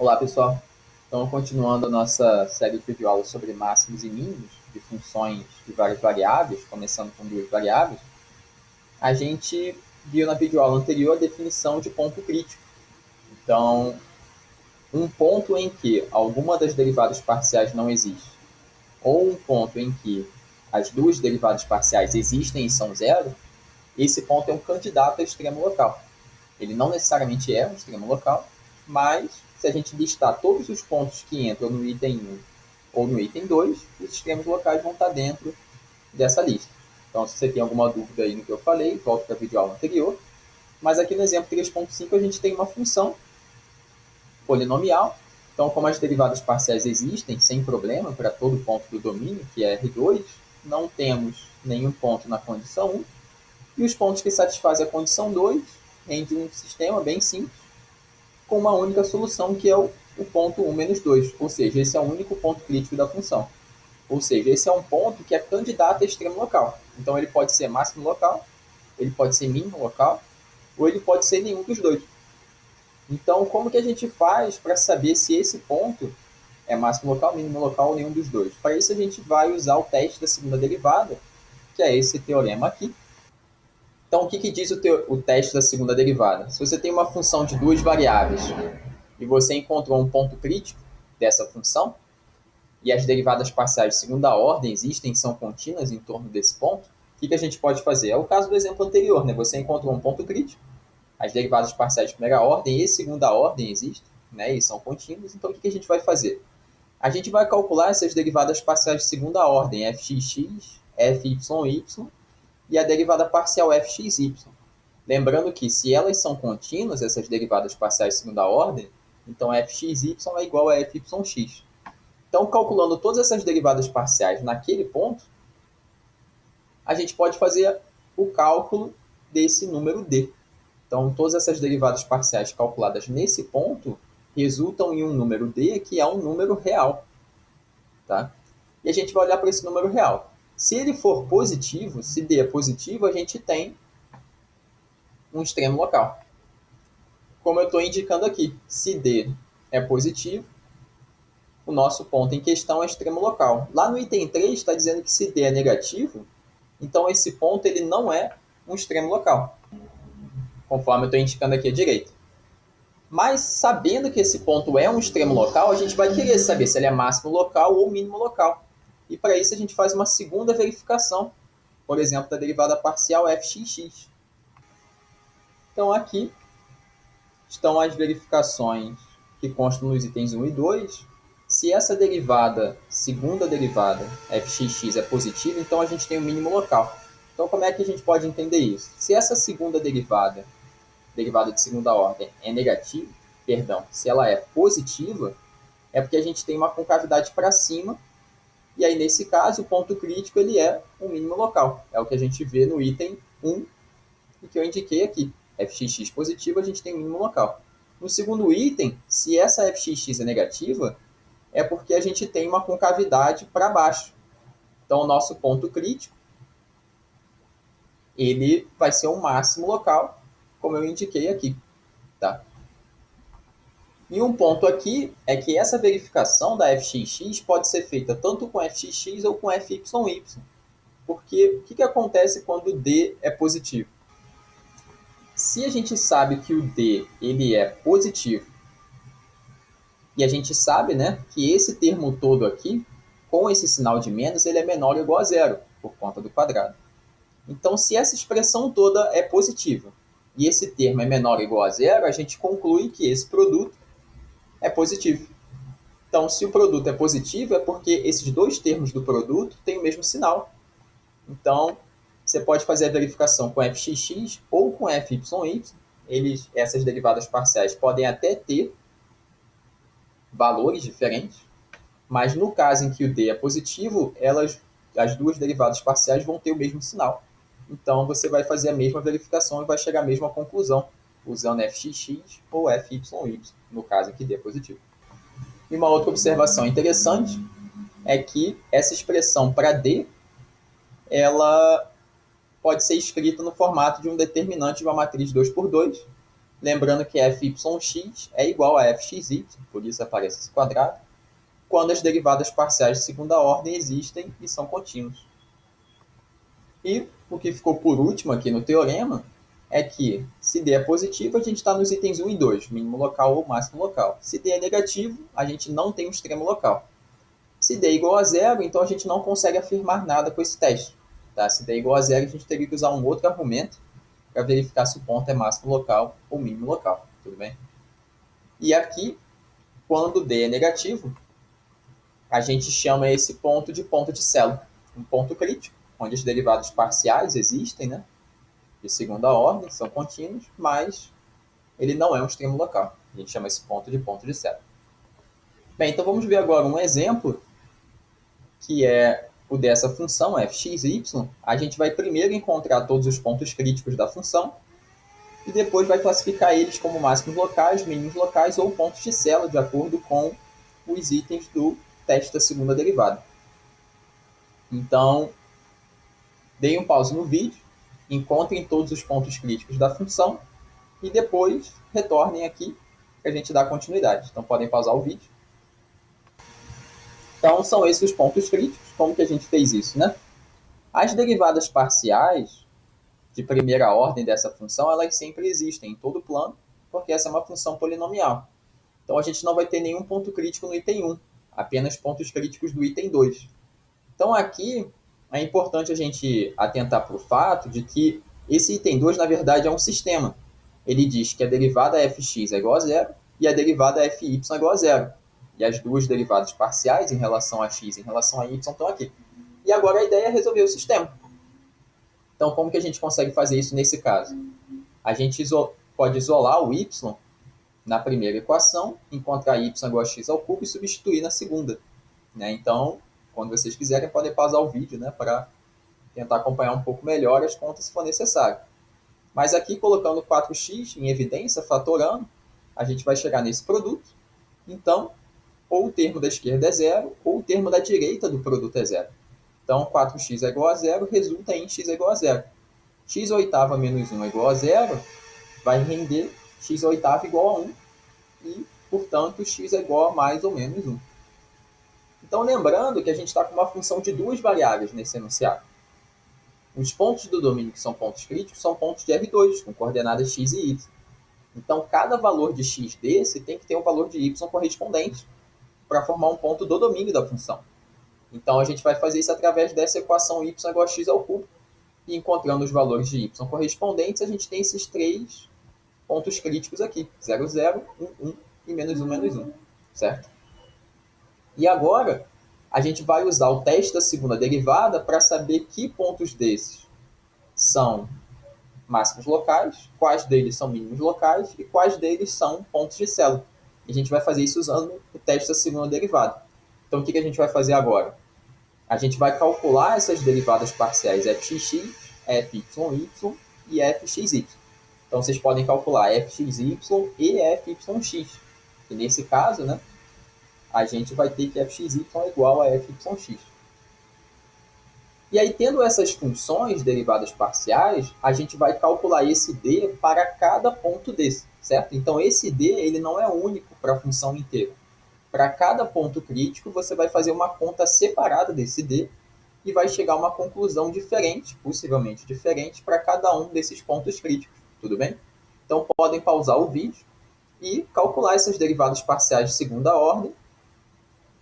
Olá, pessoal. Então, continuando a nossa série de videoaulas sobre máximos e mínimos de funções de várias variáveis, começando com duas variáveis, a gente viu na videoaula anterior a definição de ponto crítico. Então, um ponto em que alguma das derivadas parciais não existe, ou um ponto em que as duas derivadas parciais existem e são zero, esse ponto é um candidato a extremo local. Ele não necessariamente é um extremo local, mas se a gente listar todos os pontos que entram no item 1 ou no item 2, os extremos locais vão estar dentro dessa lista. Então, se você tem alguma dúvida aí no que eu falei, volte para a videoaula anterior. Mas aqui no exemplo 3.5 a gente tem uma função polinomial. Então, como as derivadas parciais existem sem problema para todo ponto do domínio, que é R2, não temos nenhum ponto na condição 1, e os pontos que satisfazem a condição 2 rende um sistema bem simples, com uma única solução, que é o ponto 1 menos 2, ou seja, esse é o único ponto crítico da função. Ou seja, esse é um ponto que é candidato a extremo local. Então ele pode ser máximo local, ele pode ser mínimo local, ou ele pode ser nenhum dos dois. Então, como que a gente faz para saber se esse ponto é máximo local, mínimo local ou nenhum dos dois? Para isso a gente vai usar o teste da segunda derivada, que é esse teorema aqui. Então, o que diz o teste da segunda derivada? Se você tem uma função de duas variáveis e você encontrou um ponto crítico dessa função, e as derivadas parciais de segunda ordem existem, são contínuas em torno desse ponto, o que a gente pode fazer? É o caso do exemplo anterior, né? Você encontrou um ponto crítico, as derivadas parciais de primeira ordem e segunda ordem existem, né? E são contínuas, então o que a gente vai fazer? A gente vai calcular essas derivadas parciais de segunda ordem, fxx, fyy, e a derivada parcial fxy. Lembrando que se elas são contínuas, essas derivadas parciais de segunda ordem, então fxy é igual a fyx. Então, calculando todas essas derivadas parciais naquele ponto, a gente pode fazer o cálculo desse número d. Então, todas essas derivadas parciais calculadas nesse ponto resultam em um número d, que é um número real. Tá? E a gente vai olhar para esse número real. Se ele for positivo, se d é positivo, a gente tem um extremo local. Como eu estou indicando aqui, se d é positivo, o nosso ponto em questão é extremo local. Lá no item 3 está dizendo que se d é negativo, então esse ponto ele não é um extremo local, conforme eu estou indicando aqui à direita. Mas sabendo que esse ponto é um extremo local, a gente vai querer saber se ele é máximo local ou mínimo local. E para isso a gente faz uma segunda verificação, por exemplo, da derivada parcial fxx. Então aqui estão as verificações que constam nos itens 1 e 2. Se essa derivada, segunda derivada, fxx, é positiva, então a gente tem o mínimo local. Então, como é que a gente pode entender isso? Se essa segunda derivada, derivada de segunda ordem, é negativa, perdão, se ela é positiva, é porque a gente tem uma concavidade para cima, e aí, nesse caso, o ponto crítico ele é o mínimo local. É o que a gente vê no item 1, e que eu indiquei aqui. fxx positivo, a gente tem o mínimo local. No segundo item, se essa fxx é negativa, é porque a gente tem uma concavidade para baixo. Então, o nosso ponto crítico ele vai ser o máximo local, como eu indiquei aqui. Tá? E um ponto aqui é que essa verificação da fxx pode ser feita tanto com fxx ou com fyi. Porque o que acontece quando d é positivo? Se a gente sabe que o d ele é positivo, e a gente sabe, né, que esse termo todo aqui, com esse sinal de menos, ele é menor ou igual a zero, por conta do quadrado. Então, se essa expressão toda é positiva, e esse termo é menor ou igual a zero, a gente conclui que esse produto é positivo. Então, se o produto é positivo, é porque esses dois termos do produto têm o mesmo sinal. Então, você pode fazer a verificação com fxx ou com fyi. Essas derivadas parciais podem até ter valores diferentes, mas no caso em que o d é positivo, as duas derivadas parciais vão ter o mesmo sinal. Então, você vai fazer a mesma verificação e vai chegar à mesma conclusão, usando fxx ou fyi, no caso em que d é positivo. E uma outra observação interessante é que essa expressão para d, ela pode ser escrita no formato de um determinante de uma matriz 2 por 2, Lembrando que fyx é igual a fxy, por isso aparece esse quadrado, quando as derivadas parciais de segunda ordem existem e são contínuas. E o que ficou por último aqui no teorema é que se D é positivo, a gente está nos itens 1 e 2, mínimo local ou máximo local. Se D é negativo, a gente não tem um extremo local. Se D é igual a zero, então a gente não consegue afirmar nada com esse teste. Tá? Se D é igual a zero, a gente teria que usar um outro argumento para verificar se o ponto é máximo local ou mínimo local. Tudo bem? E aqui, quando D é negativo, a gente chama esse ponto de Sello, um ponto crítico, onde os derivados parciais existem, né, de segunda ordem, são contínuos, mas ele não é um extremo local. A gente chama esse ponto de Sello. Bem, então vamos ver agora um exemplo, que é o dessa função fxy. A gente vai primeiro encontrar todos os pontos críticos da função, e depois vai classificar eles como máximos locais, mínimos locais ou pontos de Sello, de acordo com os itens do teste da segunda derivada. Então, deem um pause no vídeo, encontrem todos os pontos críticos da função e depois retornem aqui para a gente dar continuidade. Então, podem pausar o vídeo. Então, são esses os pontos críticos. Como que a gente fez isso, né? As derivadas parciais de primeira ordem dessa função, elas sempre existem em todo o plano, porque essa é uma função polinomial. Então, a gente não vai ter nenhum ponto crítico no item 1, apenas pontos críticos do item 2. Então, aqui é importante a gente atentar para o fato de que esse item 2, na verdade, é um sistema. Ele diz que a derivada fx é igual a zero e a derivada fy é igual a zero. E as duas derivadas parciais em relação a x e em relação a y estão aqui. E agora a ideia é resolver o sistema. Então, como que a gente consegue fazer isso nesse caso? A gente pode isolar o y na primeira equação, encontrar y igual a x ao cubo e substituir na segunda. Né? Então, quando vocês quiserem, podem pausar o vídeo, né, para tentar acompanhar um pouco melhor as contas se for necessário. Mas aqui, colocando 4x em evidência, fatorando, a gente vai chegar nesse produto. Então, ou o termo da esquerda é zero, ou o termo da direita do produto é zero. Então, 4x é igual a zero, resulta em x é igual a zero. X oitava menos 1 é igual a zero, vai render x oitava igual a 1, e, portanto, x é igual a mais ou menos 1. Então, lembrando que a gente está com uma função de duas variáveis nesse enunciado. Os pontos do domínio que são pontos críticos são pontos de R2, com coordenadas x e y. Então, cada valor de x desse tem que ter um valor de y correspondente para formar um ponto do domínio da função. Então, a gente vai fazer isso através dessa equação y igual a x ao cubo. E encontrando os valores de y correspondentes, a gente tem esses três pontos críticos aqui. 0, 0, 1, 1 e menos 1, menos 1. Certo? E agora, a gente vai usar o teste da segunda derivada para saber que pontos desses são máximos locais, quais deles são mínimos locais e quais deles são pontos de Sello. E a gente vai fazer isso usando o teste da segunda derivada. Então, o que a gente vai fazer agora? A gente vai calcular essas derivadas parciais fxx, fyy e fxy. Então, vocês podem calcular fxy e fyx. E nesse caso, né, a gente vai ter que fxy é igual a fyx. E aí, tendo essas funções derivadas parciais, a gente vai calcular esse d para cada ponto desse, certo? Então, esse d ele não é único para a função inteira. Para cada ponto crítico, você vai fazer uma conta separada desse d e vai chegar a uma conclusão diferente, possivelmente diferente, para cada um desses pontos críticos, tudo bem? Então, podem pausar o vídeo e calcular essas derivadas parciais de segunda ordem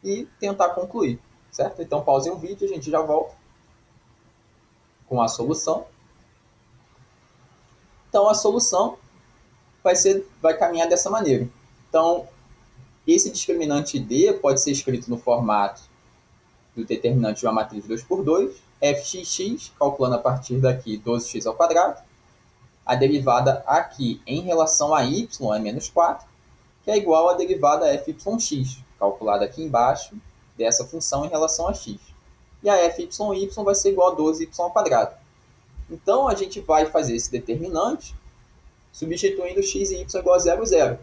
e tentar concluir, certo? Então, pausem o vídeo e a gente já volta com a solução. Então, a solução vai caminhar dessa maneira. Então, esse discriminante D pode ser escrito no formato do determinante de uma matriz 2 por 2, fxx, calculando a partir daqui 12x ao quadrado, a derivada aqui em relação a y é menos 4, que é igual à derivada fyx, calculada aqui embaixo dessa função em relação a x. E a fy vai ser igual a 12y ao quadrado. Então, a gente vai fazer esse determinante substituindo x e y igual a 0, 0.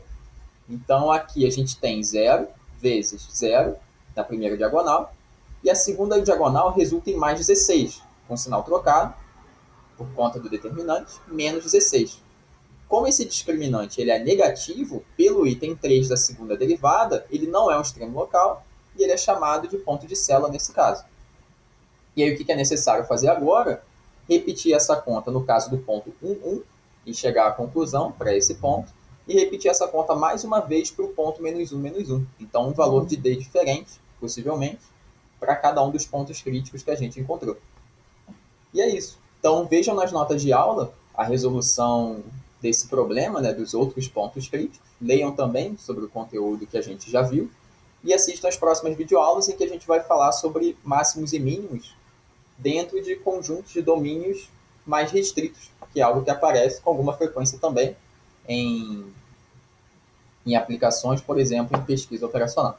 Então, aqui a gente tem 0 vezes 0 na primeira diagonal, e a segunda diagonal resulta em mais 16, com sinal trocado, por conta do determinante, menos 16. Como esse discriminante ele é negativo, pelo item 3 da segunda derivada, ele não é um extremo local e ele é chamado de ponto de célula nesse caso. E aí o que é necessário fazer agora? Repetir essa conta no caso do ponto 1, 1 e chegar à conclusão para esse ponto, e repetir essa conta mais uma vez para o ponto menos 1, menos 1. Então, um valor de D diferente, possivelmente, para cada um dos pontos críticos que a gente encontrou. E é isso. Então, vejam nas notas de aula a resolução desse problema, né, dos outros pontos críticos. Leiam também sobre o conteúdo que a gente já viu. E assistam as próximas videoaulas em que a gente vai falar sobre máximos e mínimos dentro de conjuntos de domínios mais restritos, que é algo que aparece com alguma frequência também em aplicações, por exemplo, em pesquisa operacional.